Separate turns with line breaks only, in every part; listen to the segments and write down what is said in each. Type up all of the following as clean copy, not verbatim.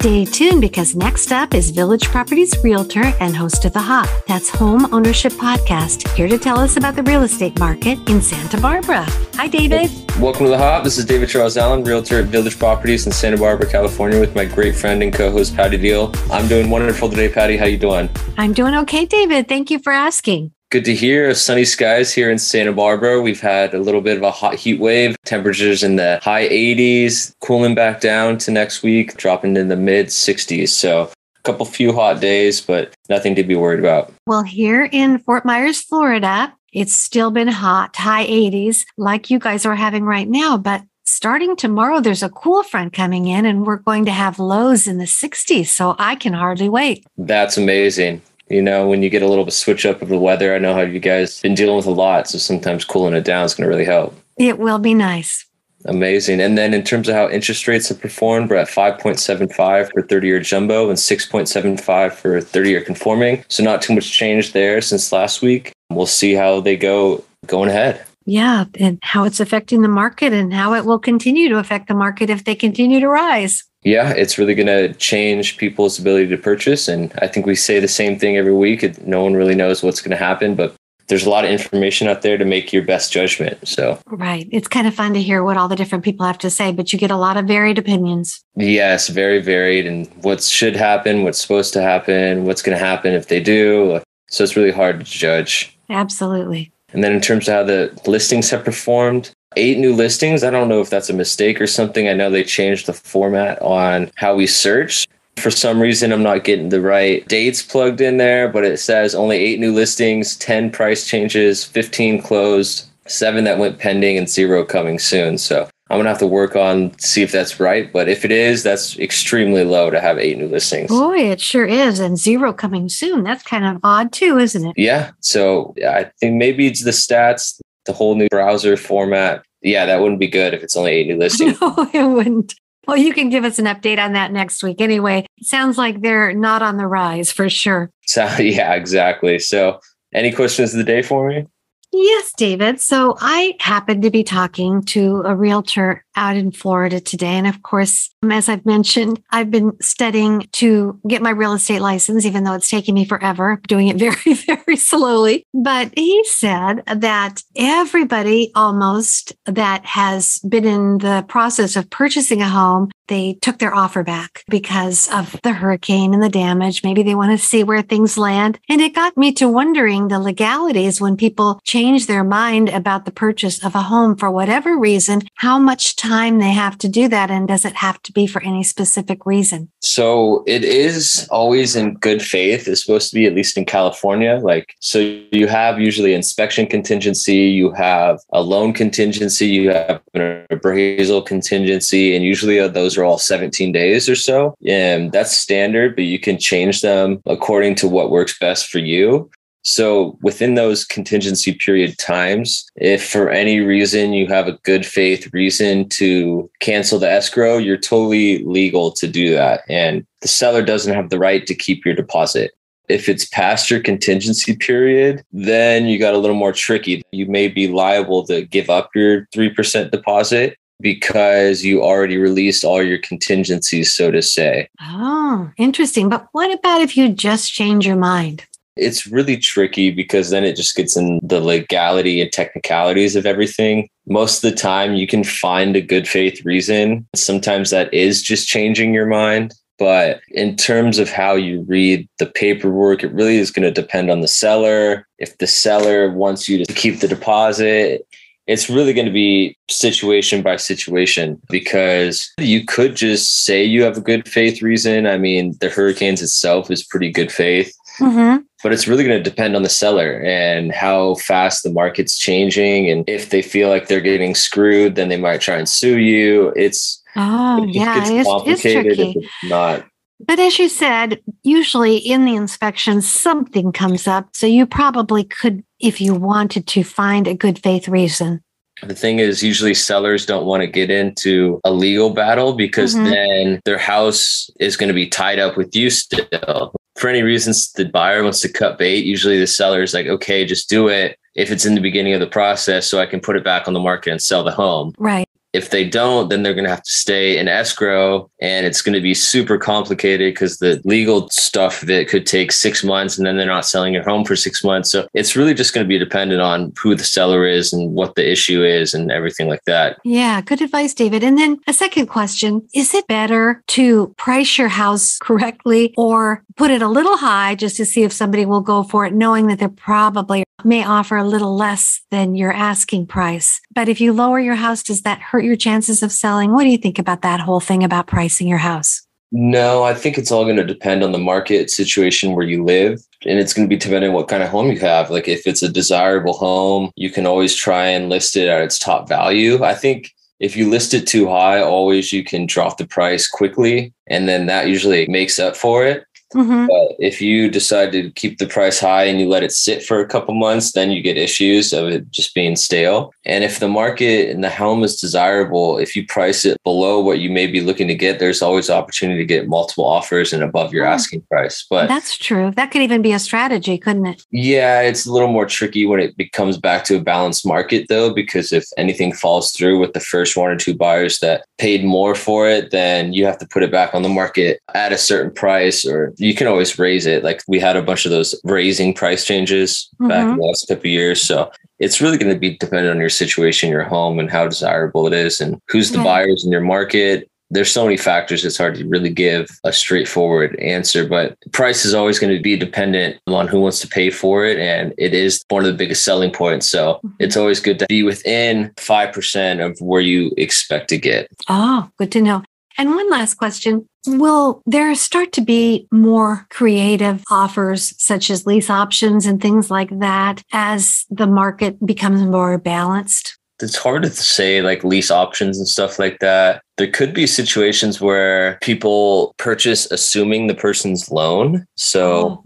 Stay tuned because next up is Village Properties realtor and host of The Hop. That's Home Ownership Podcast, here to tell us about the real estate market in Santa Barbara. Hi, David.
Welcome to The Hop. This is David Charles Allen, realtor at Village Properties in Santa Barbara, California, with my great friend and co-host, Patty Deal. I'm doing wonderful today, Patty. How you doing?
I'm doing okay, David. Thank you for asking.
Good to hear. Sunny skies here in Santa Barbara. We've had a little bit of a hot heat wave. Temperatures in the high 80s, cooling back down to next week, dropping in the mid 60s. So a few hot days, but nothing to be worried about.
Well, here in Fort Myers, Florida, it's still been hot, high 80s, like you guys are having right now. But starting tomorrow, there's a cool front coming in and we're going to have lows in the 60s. So I can hardly wait.
That's amazing. You know, when you get a little bit switch up of the weather, I know how you guys been dealing with a lot. So sometimes cooling it down is going to really help.
It will be nice.
Amazing. And then in terms of how interest rates have performed, we're at 5.75 for 30-year jumbo and 6.75 for 30-year conforming. So not too much change there since last week. We'll see how they go going ahead.
Yeah, and how it's affecting the market and how it will continue to affect the market if they continue to rise.
Yeah, it's really going to change people's ability to purchase. And I think we say the same thing every week. No one really knows what's going to happen, but there's a lot of information out there to make your best judgment. So,
right. It's kind of fun to hear what all the different people have to say, but you get a lot of varied opinions.
Yes, very varied. And what should happen, what's supposed to happen, what's going to happen if they do. So it's really hard to judge.
Absolutely.
And then in terms of how the listings have performed, 8 new listings. I don't know if that's a mistake or something. I know they changed the format on how we search. For some reason, I'm not getting the right dates plugged in there, but it says only 8 new listings, 10 price changes, 15 closed, 7 that went pending, and 0 coming soon. So I'm going to have to work on see if that's right. But if it is, that's extremely low to have 8 new listings.
Boy, it sure is. And 0 coming soon. That's kind of odd too, isn't it?
Yeah. So I think maybe it's the stats, the whole new browser format. Yeah, that wouldn't be good if it's only 8 new listings.
No, it wouldn't. Well, you can give us an update on that next week. Anyway, it sounds like they're not on the rise for sure.
So, yeah, exactly. So any questions of the day for me?
Yes, David. So I happened to be talking to a realtor out in Florida today. And of course, as I've mentioned, I've been studying to get my real estate license, even though it's taking me forever, doing it very, very slowly. But he said that everybody almost that has been in the process of purchasing a home, they took their offer back because of the hurricane and the damage. Maybe they want to see where things land. And it got me to wondering the legalities when people change their mind about the purchase of a home for whatever reason, how much time they have to do that. And does it have to be for any specific reason?
So it is always in good faith. It's supposed to be, at least in California. So you have usually inspection contingency, you have a loan contingency, you have an appraisal contingency, and usually those are all 17 days or so. And that's standard, but you can change them according to what works best for you. So within those contingency period times, if for any reason you have a good faith reason to cancel the escrow, you're totally legal to do that. And the seller doesn't have the right to keep your deposit. If it's past your contingency period, then you got a little more tricky. You may be liable to give up your 3% deposit because you already released all your contingencies, so to say.
Oh, interesting. But what about if you just change your mind?
It's really tricky because then it just gets in the legality and technicalities of everything. Most of the time you can find a good faith reason. Sometimes that is just changing your mind. But in terms of how you read the paperwork, it really is going to depend on the seller. If the seller wants you to keep the deposit, it's really going to be situation by situation, because you could just say you have a good faith reason. I mean, the hurricanes itself is pretty good faith. Mm-hmm. But it's really going to depend on the seller and how fast the market's changing. And if they feel like they're getting screwed, then they might try and sue you. It gets complicated if it's not.
But as you said, usually in the inspection, something comes up. So you probably could, if you wanted to, find a good faith reason.
The thing is, usually sellers don't want to get into a legal battle because then their house is going to be tied up with you still. For any reasons the buyer wants to cut bait, usually the seller is like, okay, just do it if it's in the beginning of the process so I can put it back on the market and sell the home.
Right.
If they don't, then they're going to have to stay in escrow, and it's going to be super complicated because the legal stuff that could take 6 months, and then they're not selling your home for 6 months. So it's really just going to be dependent on who the seller is and what the issue is and everything like that.
Yeah, good advice, David. And then a second question, is it better to price your house correctly or put it a little high just to see if somebody will go for it, knowing that they're probably may offer a little less than your asking price? But if you lower your house, does that hurt your chances of selling? What do you think about that whole thing about pricing your house?
No, I think it's all going to depend on the market situation where you live. And it's going to be depending on what kind of home you have. Like if it's a desirable home, you can always try and list it at its top value. I think if you list it too high, always you can drop the price quickly, and then that usually makes up for it. Mm-hmm. But if you decide to keep the price high and you let it sit for a couple months, then you get issues of it just being stale. And if the market and the home is desirable, if you price it below what you may be looking to get, there's always opportunity to get multiple offers and above your asking price. But
that's true. That could even be a strategy, couldn't it?
Yeah, it's a little more tricky when it becomes back to a balanced market, though, because if anything falls through with the first one or two buyers that paid more for it, then you have to put it back on the market at a certain price, or you can always raise it. Like we had a bunch of those raising price changes back in the last couple of years. So it's really going to be dependent on your situation, your home, and how desirable it is, and who's the buyers in your market. There's so many factors. It's hard to really give a straightforward answer, but price is always going to be dependent on who wants to pay for it. And it is one of the biggest selling points. So it's always good to be within 5% of where you expect to get.
Oh, good to know. And one last question. Will there start to be more creative offers such as lease options and things like that as the market becomes more balanced?
It's hard to say, like lease options and stuff like that. There could be situations where people purchase assuming the person's loan. So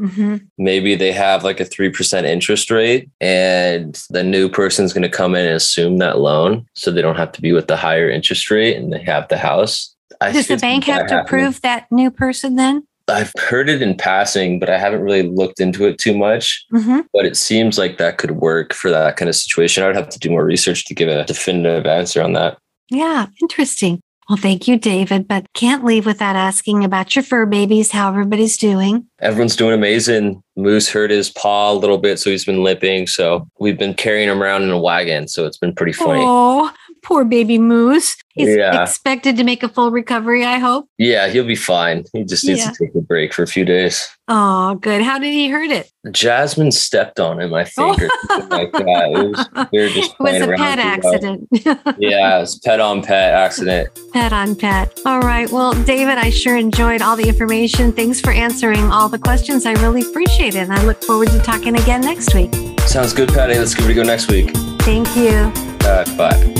maybe they have like a 3% interest rate and the new person's going to come in and assume that loan. So they don't have to be with the higher interest rate and they have the house.
Does the bank have to approve that new person then?
I've heard it in passing, but I haven't really looked into it too much. But it seems like that could work for that kind of situation. I would have to do more research to give a definitive answer on that.
Yeah, interesting. Well, thank you, David, but can't leave without asking about your fur babies, how everybody's doing.
Everyone's doing amazing. Moose hurt his paw a little bit, so he's been limping. So we've been carrying him around in a wagon. So it's been pretty funny.
Oh, poor baby Moose. He's expected to make a full recovery, I hope.
Yeah, he'll be fine. He just needs to take a break for a few days.
Oh, good. How did he hurt it?
Jasmine stepped on him, I think, or something like that. We were just playing around.
It was a pet accident.
Yeah, it was pet on pet accident.
Pet on pet. All right. Well, David, I sure enjoyed all the information. Thanks for answering all the questions. I really appreciate it. And I look forward to talking again next week.
Sounds good, Patty. Let's give it a go next week.
Thank you.
Bye.